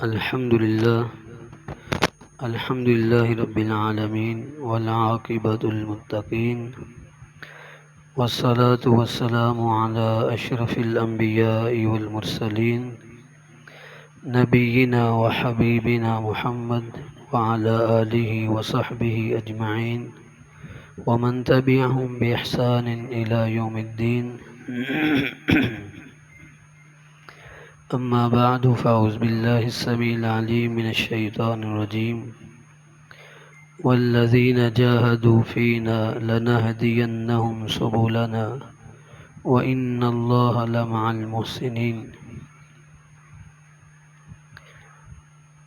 الحمد لله رب العالمين والعاقبة للمتقين والصلاة والسلام على أشرف الأنبياء والمرسلين نبينا وحبيبنا محمد وعلى آله وصحبه أجمعين ومن تبعهم بإحسان إلى يوم الدين أما بعد فأعوذ بالله السميع العليم من الشيطان الرجيم والذين جاهدوا فينا لنهدينهم سبلنا وإن الله لمع المحسنين۔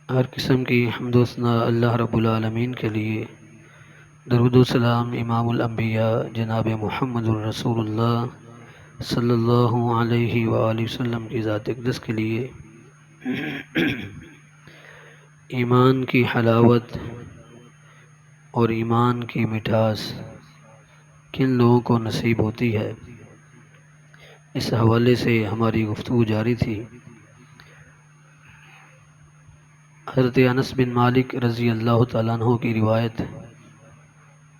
ہر قسم کی حمد و ثنا اللہ رب العالمین کے لیے، درود و سلام امام الانبیاء جناب محمد الرسول اللہ صلی اللہ علیہ وآلہ وسلم کی ذات اقدس کے لیے۔ ایمان کی حلاوت اور ایمان کی مٹھاس کن لوگوں کو نصیب ہوتی ہے، اس حوالے سے ہماری گفتگو جاری تھی۔ حضرت انس بن مالک رضی اللہ تعالیٰ عنہ کی روایت،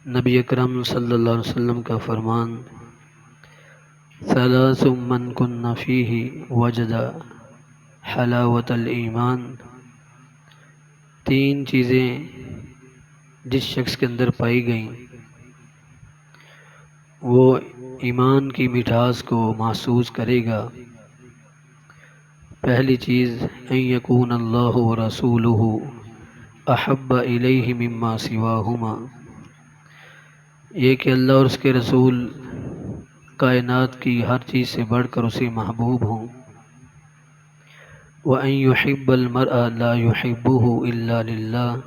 نبی اکرم صلی اللہ علیہ وسلم کا فرمان، ثلاث من کن فیہ وجد حلاوت الایمان، تین چیزیں جس شخص کے اندر پائی گئیں وہ ایمان کی مٹھاس کو محسوس کرے گا۔ پہلی چیز، ان یکون اللہ ورسولہ احب الیہ مما سواہما، یہ کہ اللہ اور اس کے رسول کائنات کی ہر چیز سے بڑھ کر اسے محبوب ہوں۔ وَأَن يُحِبَّ الْمَرْءَ لَا يُحِبُّهُ إِلَّا لِلَّهِ،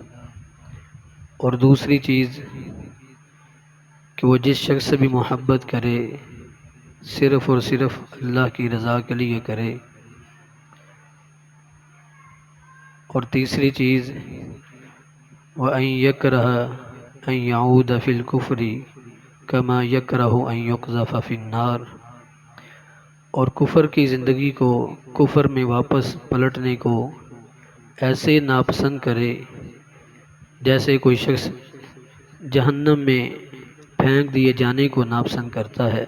اور دوسری چیز کہ وہ جس شخص سے بھی محبت کرے صرف اور صرف اللہ کی رضا کے لیے کرے۔ اور تیسری چیز، وَأَن يَكْرَهَ أَن يَعُودَ فِي الْكُفْرِ كَمَا يَكْرَهُ أَن يُقْذَفَ فِي النَّارِ، اور کفر کی زندگی کو، کفر میں واپس پلٹنے کو ایسے ناپسند کرے جیسے کوئی شخص جہنم میں پھینک دیے جانے کو ناپسند کرتا ہے۔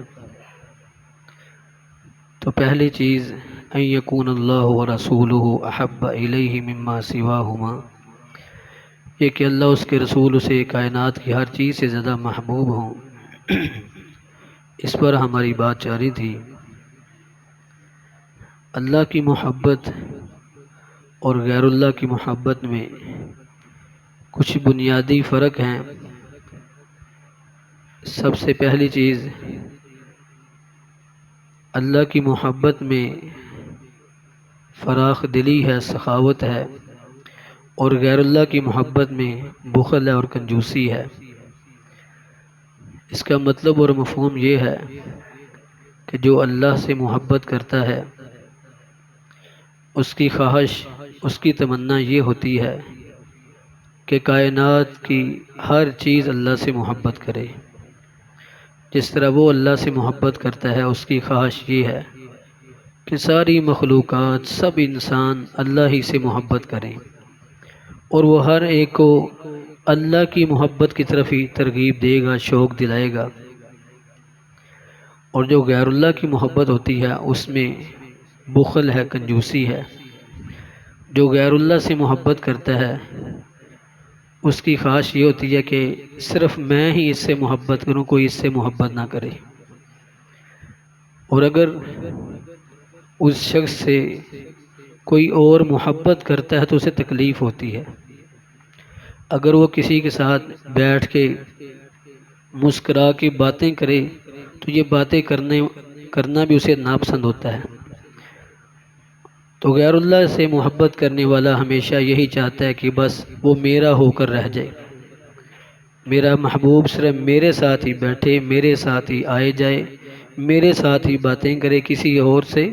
تو پہلی چیز، ان یکون اللہ ورسولہ احب الیہ مما سواہما، یہ کہ اللہ اس کے رسول اسے کائنات کی ہر چیز سے زیادہ محبوب ہوں۔ اس پر ہماری بات جاری تھی۔ اللہ کی محبت اور غیر اللہ کی محبت میں کچھ بنیادی فرق ہیں۔ سب سے پہلی چیز، اللہ کی محبت میں فراخ دلی ہے، سخاوت ہے، اور غیر اللہ کی محبت میں بخل ہے اور کنجوسی ہے۔ اس کا مطلب اور مفہوم یہ ہے کہ جو اللہ سے محبت کرتا ہے اس کی خواہش، اس کی تمنا یہ ہوتی ہے کہ کائنات کی ہر چیز اللہ سے محبت کرے۔ جس طرح وہ اللہ سے محبت کرتا ہے، اس کی خواہش یہ ہے کہ ساری مخلوقات، سب انسان اللہ ہی سے محبت کریں، اور وہ ہر ایک کو اللہ کی محبت کی طرف ہی ترغیب دے گا، شوق دلائے گا۔ اور جو غیر اللہ کی محبت ہوتی ہے اس میں بخل ہے، کنجوسی ہے۔ جو غیر اللہ سے محبت کرتا ہے اس کی خواہش یہ ہوتی ہے کہ صرف میں ہی اس سے محبت کروں، کوئی اس سے محبت نہ کرے۔ اور اگر اس شخص سے کوئی اور محبت کرتا ہے تو اسے تکلیف ہوتی ہے۔ اگر وہ کسی کے ساتھ بیٹھ کے مسکرا کے باتیں کرے تو یہ باتیں کرنا بھی اسے ناپسند ہوتا ہے۔ تو غیر اللہ سے محبت کرنے والا ہمیشہ یہی چاہتا ہے کہ بس وہ میرا ہو کر رہ جائے، میرا محبوب صرف میرے ساتھ ہی بیٹھے، میرے ساتھ ہی آئے جائے، میرے ساتھ ہی باتیں کرے، کسی اور سے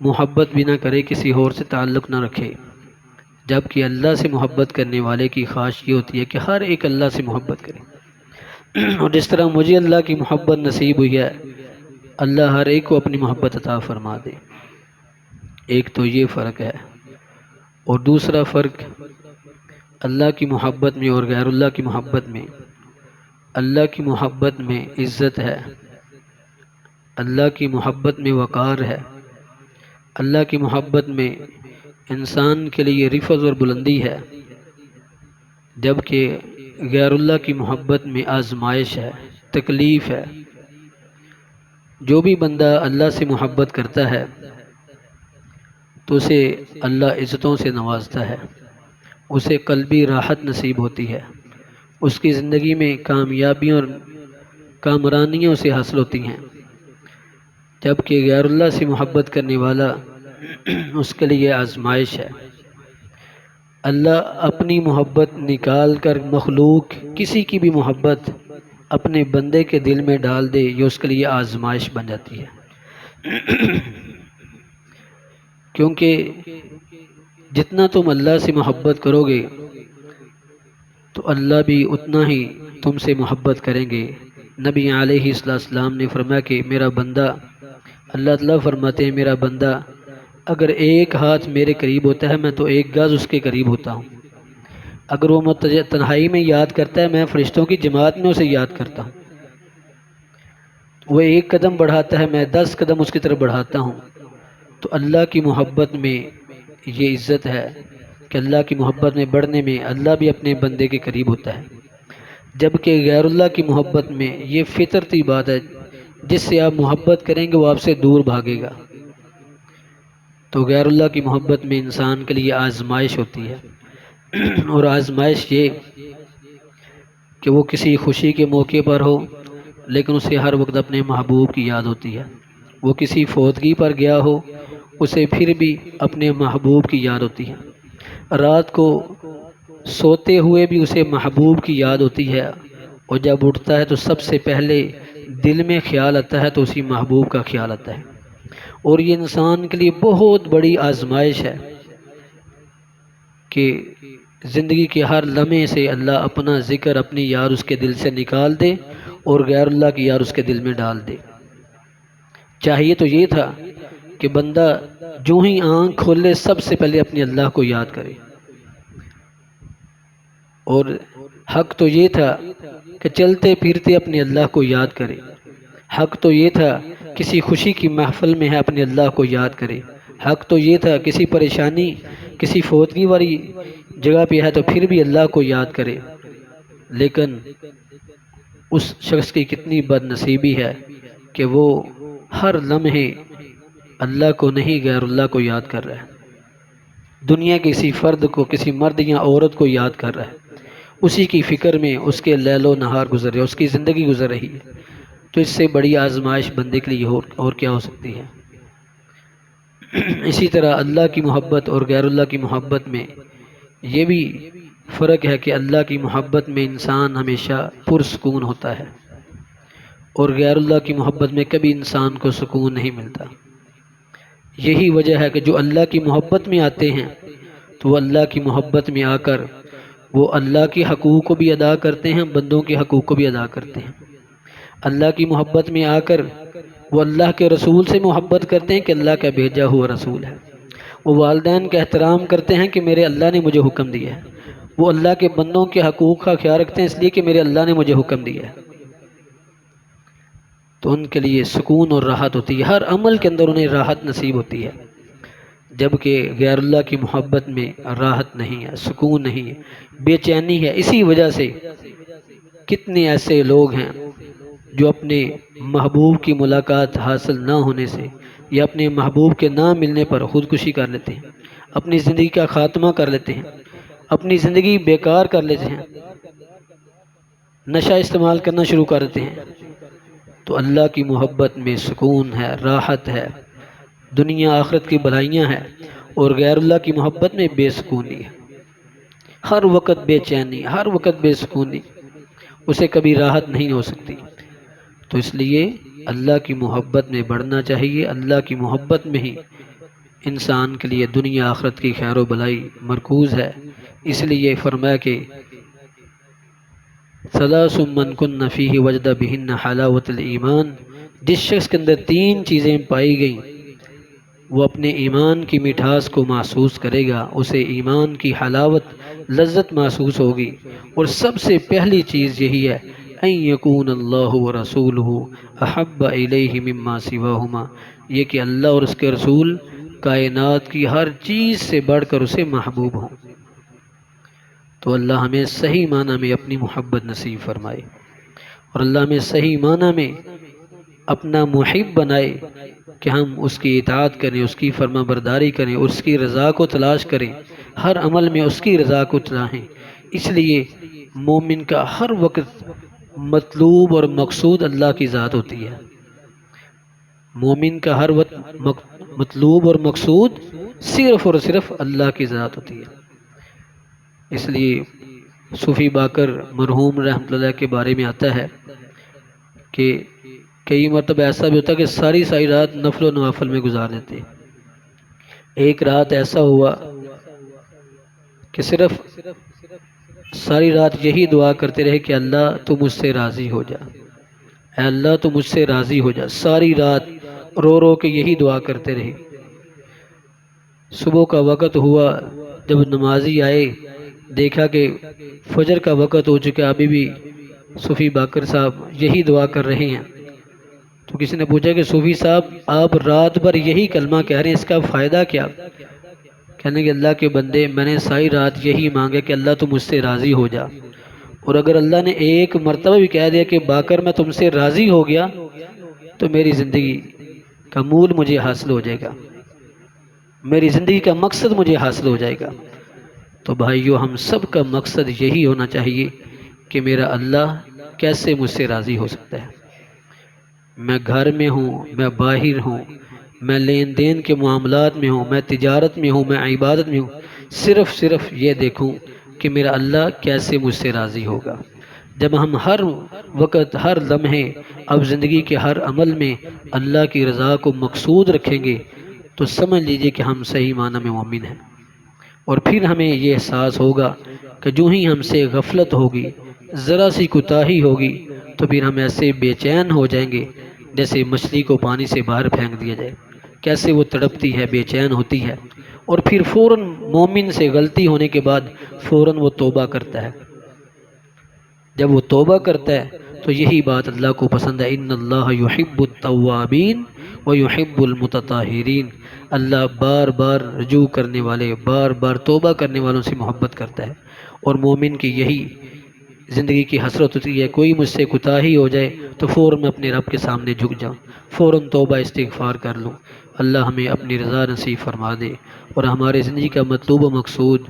محبت بھی نہ کرے، کسی اور سے تعلق نہ رکھے۔ جبکہ اللہ سے محبت کرنے والے کی خواہش یہ ہوتی ہے کہ ہر ایک اللہ سے محبت کرے۔ اور جس طرح مجھے اللہ کی محبت نصیب ہوئی ہے، اللہ ہر ایک کو اپنی محبت عطا فرما دے۔ ایک تو یہ فرق ہے۔ اور دوسرا فرق اللہ کی محبت میں اور غیر اللہ کی محبت میں، اللہ کی محبت میں عزت ہے، اللہ کی محبت میں وقار ہے، اللہ کی محبت میں انسان کے لیے رفعت اور بلندی ہے، جبکہ غیر اللہ کی محبت میں آزمائش ہے، تکلیف ہے۔ جو بھی بندہ اللہ سے محبت کرتا ہے تو اسے اللہ عزتوں سے نوازتا ہے، اسے قلبی راحت نصیب ہوتی ہے، اس کی زندگی میں کامیابیاں اور کامرانیوں سے حاصل ہوتی ہیں، جبکہ غیر اللہ سے محبت کرنے والا اس کے لیے آزمائش ہے۔ اللہ اپنی محبت نکال کر مخلوق کسی کی بھی محبت اپنے بندے کے دل میں ڈال دے، یہ اس کے لیے آزمائش بن جاتی ہے۔ کیونکہ جتنا تم اللہ سے محبت کرو گے تو اللہ بھی اتنا ہی تم سے محبت کریں گے۔ نبی علیہ السلام نے فرمایا کہ میرا بندہ، اللہ تعالیٰ فرماتے ہیں میرا بندہ اگر ایک ہاتھ میرے قریب ہوتا ہے میں تو ایک گز اس کے قریب ہوتا ہوں، اگر وہ مجھے تنہائی میں یاد کرتا ہے میں فرشتوں کی جماعت میں اسے یاد کرتا ہوں، وہ ایک قدم بڑھاتا ہے میں 10 قدم اس کی طرف بڑھاتا ہوں۔ تو اللہ کی محبت میں یہ عزت ہے کہ اللہ کی محبت میں بڑھنے میں اللہ بھی اپنے بندے کے قریب ہوتا ہے، جبکہ غیر اللہ کی محبت میں یہ فطرتی بات ہے، جس سے آپ محبت کریں گے وہ آپ سے دور بھاگے گا۔ تو غیر اللہ کی محبت میں انسان کے لیے آزمائش ہوتی ہے، اور آزمائش یہ کہ وہ کسی خوشی کے موقع پر ہو لیکن اسے ہر وقت اپنے محبوب کی یاد ہوتی ہے، وہ کسی فوتگی پر گیا ہو اسے پھر بھی اپنے محبوب کی یاد ہوتی ہے، رات کو سوتے ہوئے بھی اسے محبوب کی یاد ہوتی ہے، اور جب اٹھتا ہے تو سب سے پہلے دل میں خیال آتا ہے تو اسی محبوب کا خیال آتا ہے۔ اور یہ انسان کے لیے بہت بڑی آزمائش ہے کہ زندگی کے ہر لمحے سے اللہ اپنا ذکر اپنی یاد اس کے دل سے نکال دے اور غیر اللہ کی یاد اس کے دل میں ڈال دے۔ چاہیے تو یہ تھا کہ بندہ جو ہی آنکھ کھولے سب سے پہلے اپنے اللہ کو یاد کرے، اور حق تو یہ تھا کہ چلتے پھرتے اپنے اللہ کو یاد کرے، حق تو یہ تھا کسی خوشی کی محفل میں ہے اپنے اللہ کو یاد کرے، حق تو یہ تھا کسی پریشانی کسی فوتگی والی جگہ پہ ہے تو پھر بھی اللہ کو یاد کرے۔ لیکن اس شخص کی کتنی بد نصیبی ہے کہ وہ ہر لمحے اللہ کو نہیں غیر اللہ کو یاد کر رہا ہے، دنیا کے کسی فرد کو کسی مرد یا عورت کو یاد کر رہا ہے، اسی کی فکر میں اس کے لیل و نہار گزر رہے، اس کی زندگی گزر رہی ہے۔ تو اس سے بڑی آزمائش بندے کے لیے اور کیا ہو سکتی ہے۔ اسی طرح اللہ کی محبت اور غیر اللہ کی محبت میں یہ بھی فرق ہے کہ اللہ کی محبت میں انسان ہمیشہ پرسکون ہوتا ہے، اور غیر اللہ کی محبت میں کبھی انسان کو سکون نہیں ملتا۔ یہی وجہ ہے کہ جو اللہ کی محبت میں آتے ہیں تو وہ اللہ کی محبت میں آ کر وہ اللہ کے حقوق کو بھی ادا کرتے ہیں، بندوں کے حقوق کو بھی ادا کرتے ہیں۔ اللہ کی محبت میں آ کر وہ اللہ کے رسول سے محبت کرتے ہیں کہ اللہ کا بھیجا ہوا رسول ہے، وہ والدین کا احترام کرتے ہیں کہ میرے اللہ نے مجھے حکم دیا ہے، وہ اللہ کے بندوں کے حقوق کا خیال رکھتے ہیں اس لیے کہ میرے اللہ نے مجھے حکم دیا ہے۔ تو ان کے لیے سکون اور راحت ہوتی ہے، ہر عمل کے اندر انہیں راحت نصیب ہوتی ہے، جبکہ غیر اللہ کی محبت میں راحت نہیں ہے، سکون نہیں ہے، بے چینی ہے۔ اسی وجہ سے کتنے ایسے لوگ ہیں جو اپنے محبوب کی ملاقات حاصل نہ ہونے سے یا اپنے محبوب کے نہ ملنے پر خودکشی کر لیتے ہیں، اپنی زندگی کا خاتمہ کر لیتے ہیں، اپنی زندگی بیکار کر لیتے ہیں، نشہ استعمال کرنا شروع کر دیتے ہیں۔ تو اللہ کی محبت میں سکون ہے، راحت ہے، دنیا آخرت کی بھلائیاں ہیں، اور غیر اللہ کی محبت میں بے سکونی ہے، ہر وقت بے چینی، ہر وقت بے سکونی، اسے کبھی راحت نہیں ہو سکتی۔ تو اس لیے اللہ کی محبت میں بڑھنا چاہیے، اللہ کی محبت میں ہی انسان کے لیے دنیا آخرت کی خیر و بھلائی مرکوز ہے۔ اس لیے فرمایا کہ ثلاث من کن فیہ وجد بہن حلاوت الایمان، جس شخص کے اندر 3 چیزیں پائی گئیں وہ اپنے ایمان کی مٹھاس کو محسوس کرے گا، اسے ایمان کی حلاوت لذت محسوس ہوگی، اور سب سے پہلی چیز یہی ہے ان یکون اللہ ورسولہ احب الیہ مما سواہما، یہ کہ اللہ اور اس کے رسول کائنات کی ہر چیز سے بڑھ کر اسے محبوب ہوں۔ تو اللہ ہمیں صحیح معنی میں اپنی محبت نصیب فرمائے، اور اللہ ہمیں صحیح معنی میں اپنا محب بنائے کہ ہم اس کی اطاعت کریں، اس کی فرما برداری کریں، اس کی رضا کو تلاش کریں، ہر عمل میں اس کی رضا کو چاہیں۔ اس لیے مومن کا ہر وقت مطلوب اور مقصود اللہ کی ذات ہوتی ہے۔ مومن کا ہر وقت مطلوب اور مقصود صرف اور صرف اللہ کی ذات ہوتی ہے۔ اس لیے صوفی باقر مرحوم رحمۃ اللہ کے بارے میں آتا ہے کہ کئی مرتبہ ایسا بھی ہوتا ہے کہ ساری رات نفل و نوافل میں گزار دیتے۔ ایک رات ایسا ہوا کہ صرف ساری رات یہی دعا کرتے رہے کہ اللہ تو مجھ سے راضی ہو جا، اے اللہ تو مجھ سے راضی ہو جا، ساری رات رو رو کے یہی دعا کرتے رہے۔ صبح کا وقت ہوا، جب نمازی آئے دیکھا کہ فجر کا وقت ہو چکا، ابھی بھی صوفی باقر صاحب یہی دعا کر رہے ہیں۔ تو کسی نے پوچھا کہ صوفی صاحب آپ رات بھر یہی کلمہ کہہ رہے ہیں، اس کا فائدہ کیا؟ کہنے کہ اللہ کے بندے، میں نے ساری رات یہی مانگا کہ اللہ تو مجھ سے راضی ہو جا، اور اگر اللہ نے ایک مرتبہ بھی کہہ دیا کہ باقر میں تم سے راضی ہو گیا تو میری زندگی کا مول مجھے حاصل ہو جائے گا، میری زندگی کا مقصد مجھے حاصل ہو جائے گا۔ تو بھائیو، ہم سب کا مقصد یہی ہونا چاہیے کہ میرا اللہ کیسے مجھ سے راضی ہو سکتا ہے۔ میں گھر میں ہوں، میں باہر ہوں، میں لین دین کے معاملات میں ہوں، میں تجارت میں ہوں، میں عبادت میں ہوں، صرف یہ دیکھوں کہ میرا اللہ کیسے مجھ سے راضی ہوگا۔ جب ہم ہر وقت، ہر لمحے، اب زندگی کے ہر عمل میں اللہ کی رضا کو مقصود رکھیں گے تو سمجھ لیجئے کہ ہم صحیح معنی میں مومن ہیں۔ اور پھر ہمیں یہ احساس ہوگا کہ جو ہی ہم سے غفلت ہوگی، ذرا سی کوتاہی ہوگی، تو پھر ہم ایسے بے چین ہو جائیں گے جیسے مچھلی کو پانی سے باہر پھینک دیا جائے، کیسے وہ تڑپتی ہے، بے چین ہوتی ہے، اور پھر فوراً مومن سے غلطی ہونے کے بعد فوراً وہ توبہ کرتا ہے۔ جب وہ توبہ کرتا ہے تو یہی بات اللہ کو پسند ہے، ان اللہ یحب التوابین ویحب المتطہرین، اللہ بار بار رجوع کرنے والے، بار بار توبہ کرنے والوں سے محبت کرتا ہے۔ اور مومن کی یہی زندگی کی حسرت ہوتی ہے، کوئی مجھ سے کوتاہی ہو جائے تو فوراً میں اپنے رب کے سامنے جھک جاؤں، فوراً توبہ استغفار کر لوں۔ اللہ ہمیں اپنی رضا نصیب فرما دے، اور ہمارے زندگی کا مطلوب و مقصود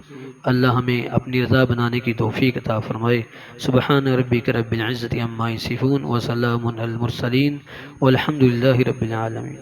اللہ ہمیں اپنی رضا بنانے کی توفیق عطا فرمائے۔ سبحان ربک رب العزت عما یصفون وسلام علی المرسلین والحمد للہ رب العالمین۔